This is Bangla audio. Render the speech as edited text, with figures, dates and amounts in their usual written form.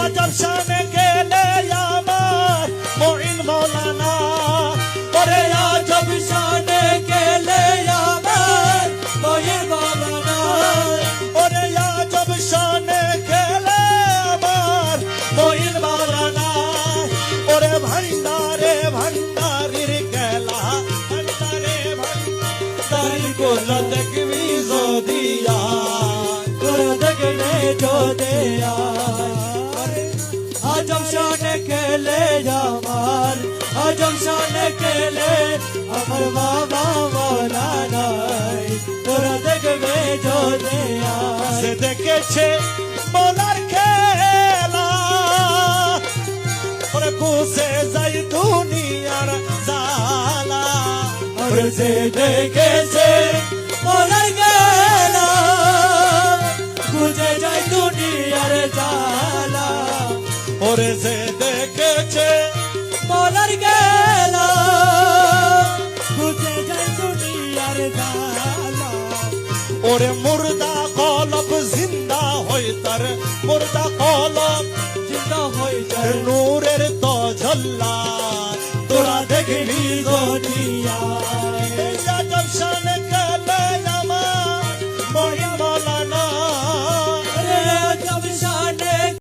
আজব শানে গেলে আমার মঈন মৌলানা ওরে আজব শানে গেলে আমার মঈন মৌলানা ওরে আজব শানে গেলে আমার মঈন মৌলানা ওরে ভান্ডারে ভান্ডারির গেলা ভান্ডারে ভান্ডারি কোলা দেখবি জদিয়া কোলা দেখলে জদিয়া আজব শানে গেলে আমার আজব শানে গেলে আমার বাবা মৌলানা তোরা দেখবে জদিয়া সে দেখেছে মৌলার খেলা ওরে কুসে যাই দুনিয়ার জালা ওরে সে দেখেছে মৌলার খেলা কুসে যাই দুনিয়ার জালা ওরে সে দেখেছে মৌলার খেলা কুসে যাই দুনিয়ার জালা ওরে মুর্দা কলব জিন্দা হয় তার মুর্দা কলব জিন্দা হয় তার নূরের তো ঝল্লা তোরা দেখবি দুনিয়া